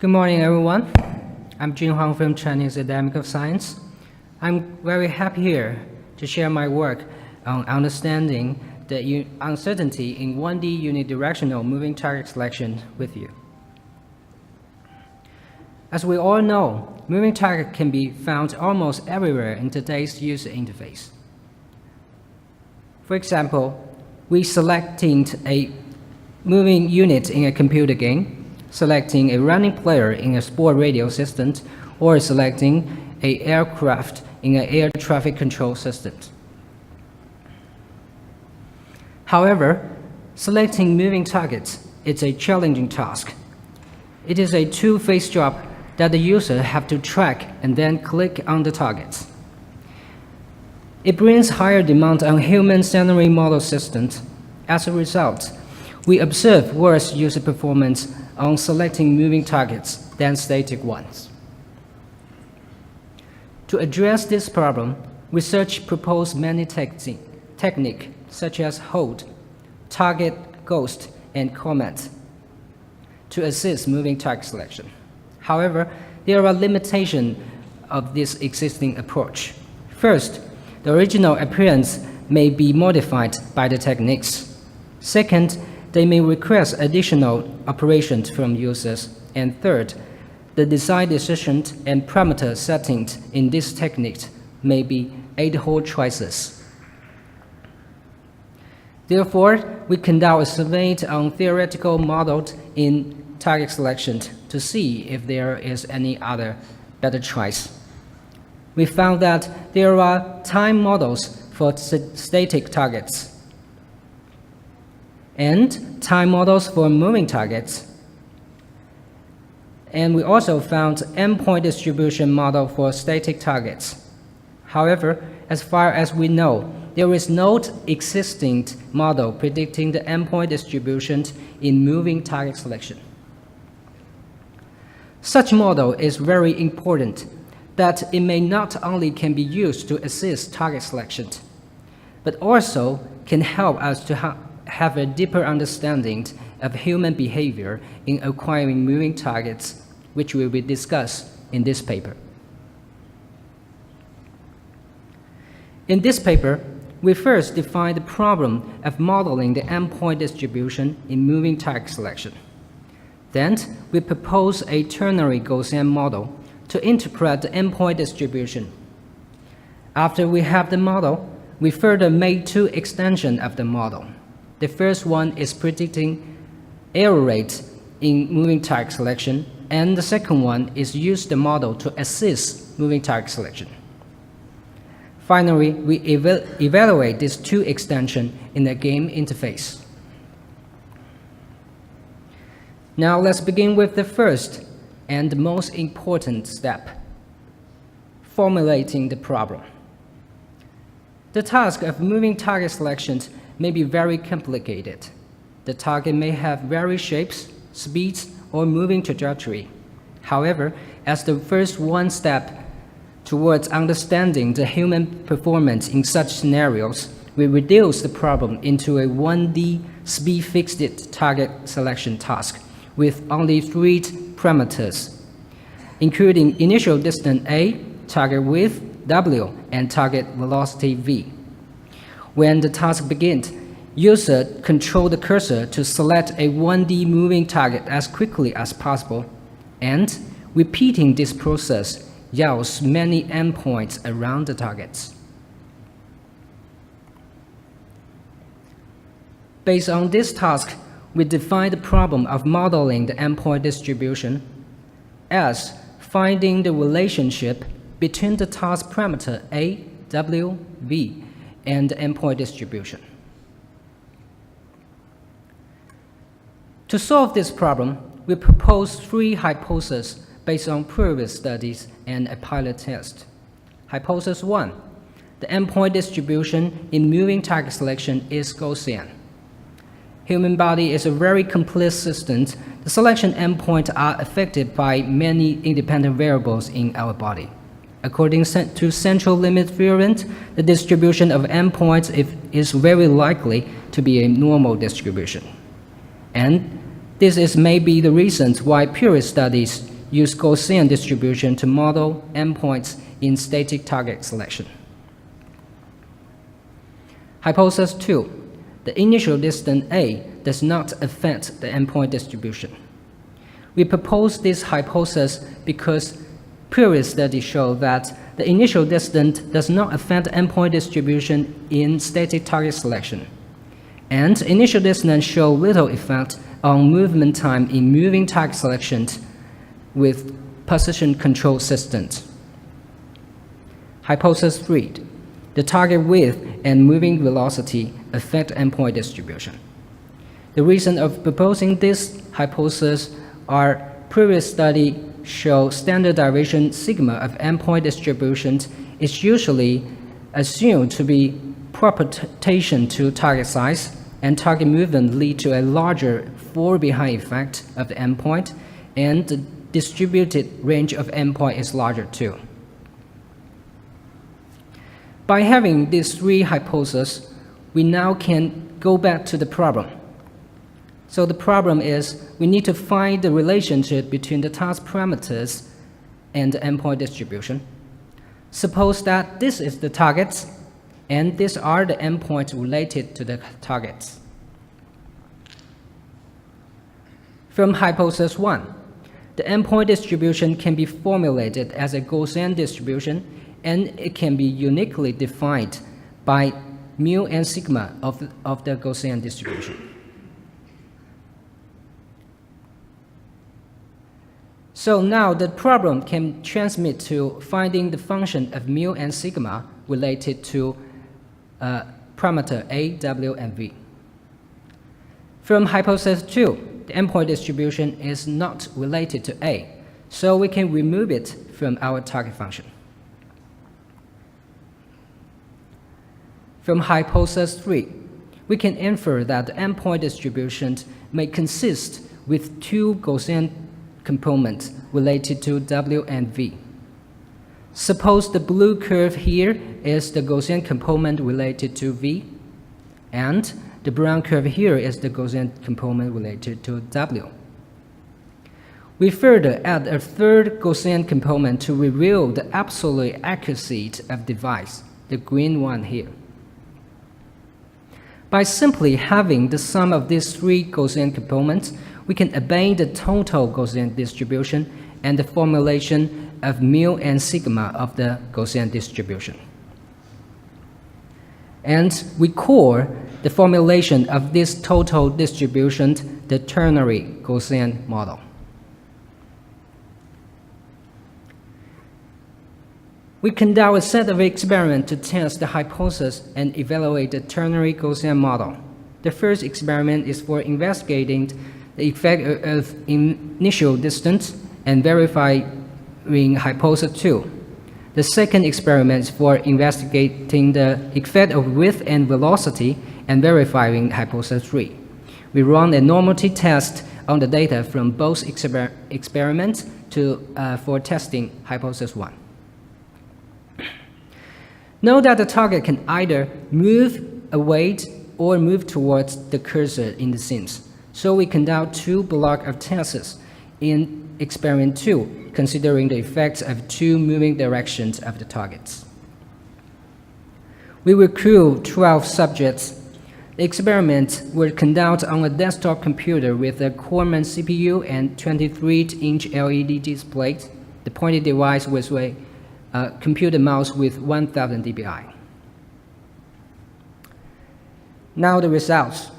Good morning, everyone. I'm Huang from Chinese Academy of Science. I'm very happy here to share my work on understanding the uncertainty in 1D unidirectional moving target selection with you. As we all know, moving target can be found almost everywhere in today's user interface. For example, we selecting a moving unit in a computer game, selecting a running player in a sport radio system, or selecting an aircraft in an air traffic control system. However, selecting moving targets is a challenging task. It is a two-phase job that the user have to track and then click on the targets. It brings higher demand on human scenery model systems. As a result, we observe worse user performance on selecting moving targets than static ones. To address this problem, research proposed many techniques such as hold, target, ghost, and comment to assist moving target selection. However, there are limitations of this existing approach. First, the original appearance may be modified by the techniques. Second, they may request additional operations from users. And third, the design decisions and parameter settings in this technique may be ad-hole choices. Therefore, we conduct a survey on theoretical models in target selection to see if there is any other better choice. We found that there are time models for static targets and time models for moving targets. And we also found endpoint distribution model for static targets. However, as far as we know, there is no existing model predicting the endpoint distribution in moving target selection. Such model is very important that it may not only can be used to assist target selection, but also can help us to have a deeper understanding of human behavior in acquiring moving targets, which we will discuss in this paper. In this paper, we first define the problem of modeling the endpoint distribution in moving target selection. Then, we propose a Ternary-Gaussian model to interpret the endpoint distribution. After we have the model, we further made two extensions of the model. The first one is predicting error rate in moving target selection, and the second one is use the model to assist moving target selection. Finally, we evaluate these two extensions in the game interface. Now let's begin with the first and the most important step, formulating the problem. The task of moving target selection may be very complicated. The target may have various shapes, speeds, or moving trajectory. However, as the first one step towards understanding the human performance in such scenarios, we reduce the problem into a 1D speed-fixed target selection task with only 3 parameters, including initial distance A, target width W, and target velocity V. When the task begins, user control the cursor to select a 1D moving target as quickly as possible, and repeating this process yields many endpoints around the targets. Based on this task, we define the problem of modeling the endpoint distribution as finding the relationship between the task parameter A, W, V, and the endpoint distribution. To solve this problem, we propose 3 hypotheses based on previous studies and a pilot test. Hypothesis 1, the endpoint distribution in moving target selection is Gaussian. Human body is a very complex system. The selection endpoints are affected by many independent variables in our body. According to central limit theorem, the distribution of endpoints is very likely to be a normal distribution. And this is maybe the reasons why previous studies use Gaussian distribution to model endpoints in static target selection. Hypothesis 2. The initial distance A does not affect the endpoint distribution. We propose this hypothesis because previous studies show that the initial distance does not affect endpoint distribution in static target selection, and initial distance show little effect on movement time in moving target selections with position control systems. Hypothesis 3. The target width and moving velocity affect endpoint distribution. The reason of proposing this hypothesis are previous studies show standard deviation sigma of endpoint distributions is usually assumed to be proportion to target size, and target movement lead to a larger fall-behind effect of the endpoint, and the distributed range of endpoint is larger too. By having these three hypotheses, we now can go back to the problem. So the problem is we need to find the relationship between the task parameters and the endpoint distribution. Suppose that this is the targets, and these are the endpoints related to the targets. From hypothesis 1, the endpoint distribution can be formulated as a Gaussian distribution, and it can be uniquely defined by mu and sigma of the Gaussian distribution. So now the problem can transmit to finding the function of mu and sigma related to parameter A, W, and V. From hypothesis 2, the endpoint distribution is not related to A, so we can remove it from our target function. From hypothesis 3, we can infer that the endpoint distribution may consist with two Gaussian components related to W and V. Suppose the blue curve here is the Gaussian component related to V, and the brown curve here is the Gaussian component related to W. We further add a third Gaussian component to reveal the absolute accuracy of the device, the green one here. By simply having the sum of these three Gaussian components, we can obtain the total Gaussian distribution and the formulation of mu and sigma of the Gaussian distribution. And we call the formulation of this total distribution the Ternary-Gaussian model. We conduct a set of experiments to test the hypothesis and evaluate the Ternary-Gaussian model. The first experiment is for investigating the effect of initial distance and verifying hypothesis 2. The second experiment is for investigating the effect of width and velocity and verifying hypothesis 3. We run a normality test on the data from both experiments for testing hypothesis 1. Note that the target can either move away or move towards the cursor in the scenes. So we conduct two blocks of tests in experiment 2, considering the effects of two moving directions of the targets. We recruit 12 subjects. The experiments were conducted on a desktop computer with a Corman CPU and 23-inch LED display. The pointed device was a computer mouse with 1000 dpi. Now the results.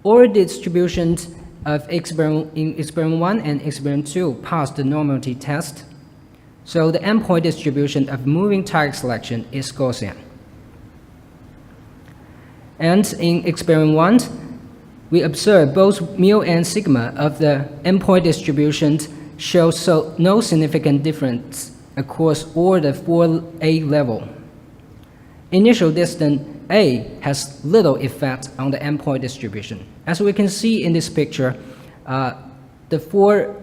All distributions of in experiment 1 and experiment 2 passed the normality test. So the endpoint distribution of moving target selection is Gaussian. And in experiment 1, we observe both mu and sigma of the endpoint distribution show no significant difference across all the 4A level. Initial distance A has little effect on the endpoint distribution. As we can see in this picture, the 4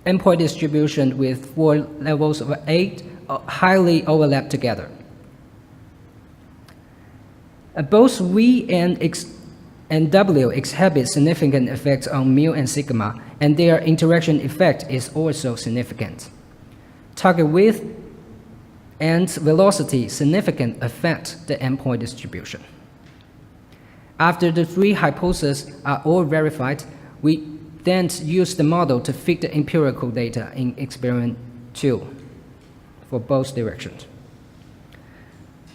endpoint distribution with 4 levels of 8 highly overlap together. Both V and W exhibit significant effects on mu and sigma, and their interaction effect is also significant. Target width and velocity significantly affect the endpoint distribution. After the three hypotheses are all verified, we then use the model to fit the empirical data in experiment 2 for both directions.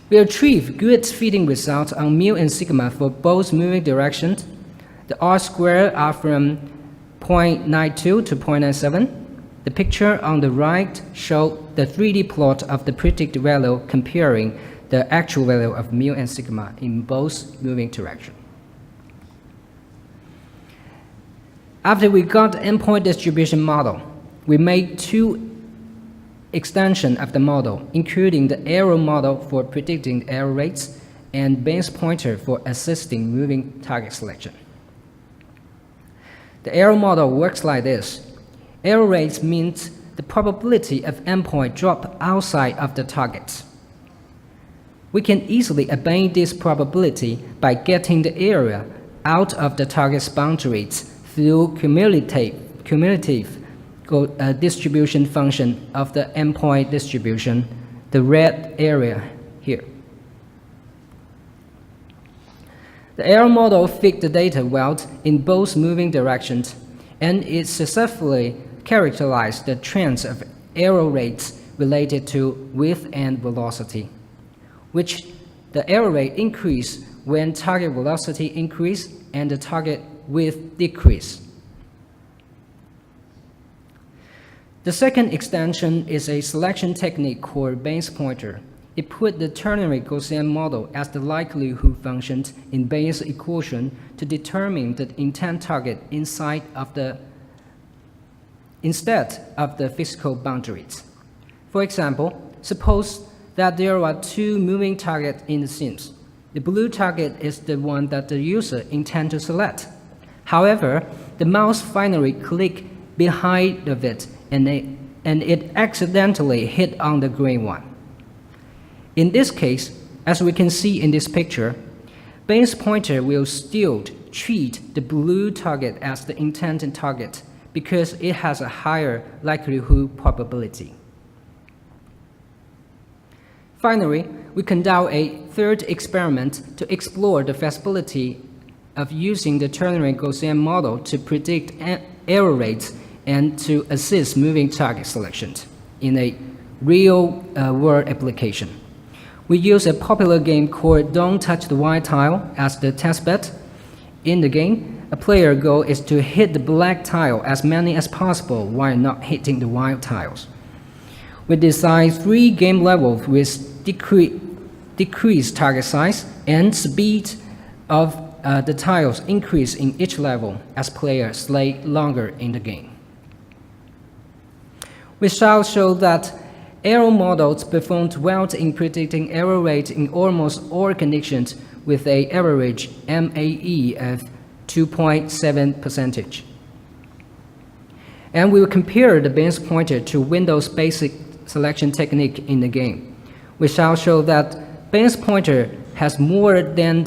We achieve good fitting results on mu and sigma for both moving directions. The R-squared are from 0.92 to 0.97. The picture on the right shows the 3D plot of the predicted value comparing the actual value of mu and sigma in both moving directions. After we got the endpoint distribution model, we made two extensions of the model, including the error model for predicting error rates and base pointer for assisting moving target selection. The error model works like this. Error rates means the probability of endpoint drop outside of the target. We can easily obtain this probability by getting the area out of the target's boundaries through cumulative distribution function of the endpoint distribution, the red area here. The error model fit the data well in both moving directions, and it successfully characterized the trends of error rates related to width and velocity, which the error rate increased when target velocity increased and the target width decreased. The second extension is a selection technique called base pointer. It put the Ternary-Gaussian model as the likelihood function in Bayes' equation to determine the intent target instead of the physical boundaries. For example, suppose that there are two moving targets in the scenes. The blue target is the one that the user intends to select. However, the mouse finally clicks behind of it, and it accidentally hit on the green one. In this case, as we can see in this picture, base pointer will still treat the blue target as the intended target because it has a higher likelihood probability. Finally, we conduct a third experiment to explore the feasibility of using the Ternary-Gaussian model to predict error rates and to assist moving target selection in a real-world application. We use a popular game called Don't Touch the White Tile as the testbed. In the game, a player's goal is to hit the black tile as many as possible while not hitting the white tiles. We design 3 game levels with decreased target size and speed of the tiles increase in each level as players stay longer in the game. We shall show that error models performed well in predicting error rate in almost all conditions with an average MAE of 2.7%. And we will compare the base pointer to Windows basic selection technique in the game. We shall show that base pointer has more than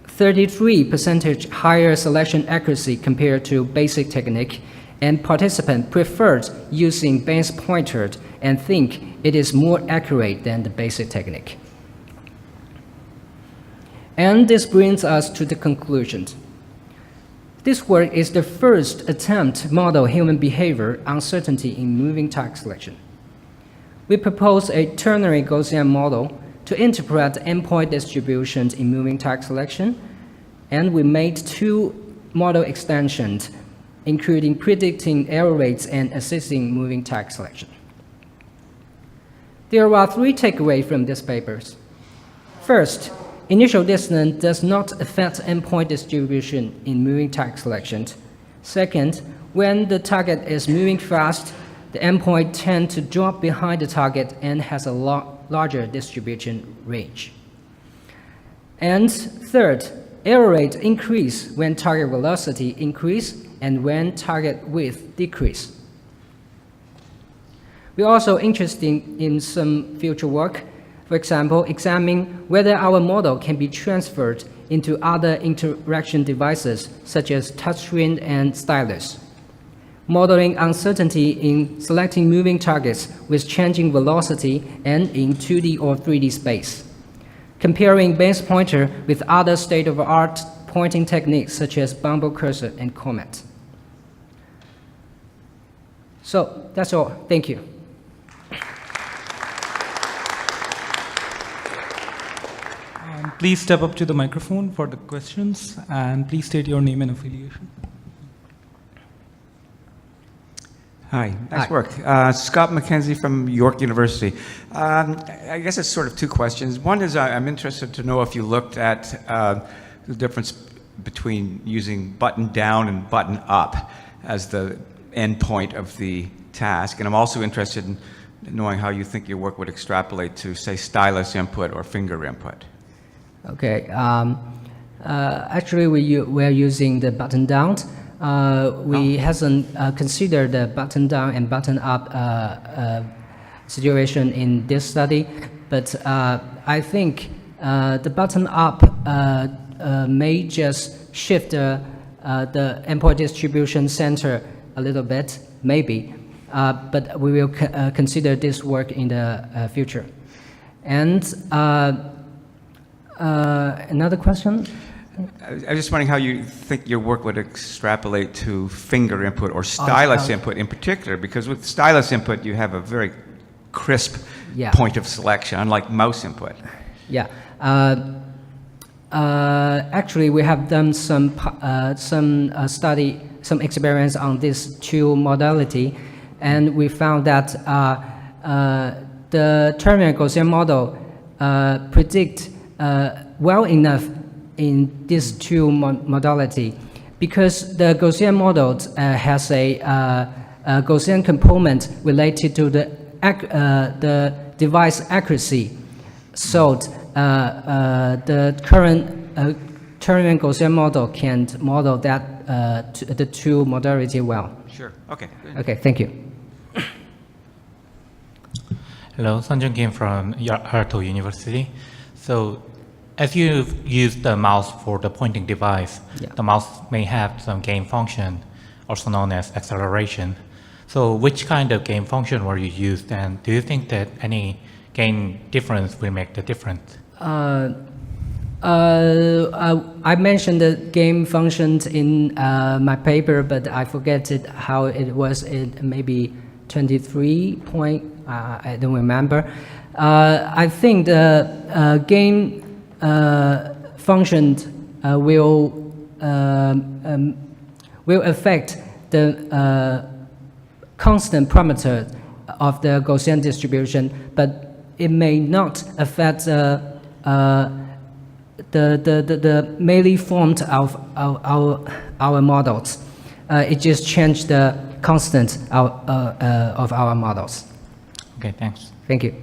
33% higher selection accuracy compared to basic technique, and participants preferred using base pointer and think it is more accurate than the basic technique. And this brings us to the conclusion. This work is the first attempt to model human behavior uncertainty in moving target selection. We propose a Ternary-Gaussian model to interpret endpoint distributions in moving target selection, and we made 2 model extensions, including predicting error rates and assisting moving target selection. There are 3 takeaways from these papers. First, initial distance does not affect endpoint distribution in moving target selection. Second, when the target is moving fast, the endpoint tends to drop behind the target and has a larger distribution range. And third, error rate increase when target velocity increase and when target width decrease. We're also interested in some future work, for example, examining whether our model can be transferred into other interaction devices such as touchscreen and stylus. modeling uncertainty in selecting moving targets with changing velocity and in 2D or 3D space, comparing base pointer with other state-of-the-art pointing techniques such as bumble cursor and comet. So that's all. Thank you. Please step up to the microphone for the questions, and please state your name and affiliation. Hi, nice Hi. work. Scott McKenzie from York University. I guess it's sort of two questions. One is I'm interested to know if you looked at the difference between using button down and button up as the endpoint of the task. And I'm also interested in knowing how you think your work would extrapolate to, say, stylus input or finger input. Okay. Actually, we're using the button down. We hasn't considered the button down and button up situation in this study, but I think the button up may just shift the endpoint distribution center a little bit, maybe, but we will consider this work in the future. And another question? I was just wondering how you think your work would extrapolate to finger input or stylus input in particular, because with stylus input you have a very crisp point of selection, unlike mouse input. Yeah. Actually, we have done some experiments on this two modality, and we found that the Ternary-Gaussian model predict well enough in these two modality, because the Gaussian model has a Gaussian component related to the device accuracy. So the current Ternary-Gaussian model can model that the two modality well. Sure. Okay. Good. Okay. Thank you. Hello, Zhang Kim from Harto University. So, as you've used the mouse for the pointing device, the mouse may have some gain function, also known as acceleration. So which kind of gain function were you used, and do you think that any gain difference will make the difference? I mentioned the gain functions in my paper, but I forget how it was in maybe 23 point, I don't remember. I think the gain function will affect the constant parameter of the Gaussian distribution, but it may not affect the mainly formed of our models. It just changed the constant of our models. Okay, thanks. Thank you.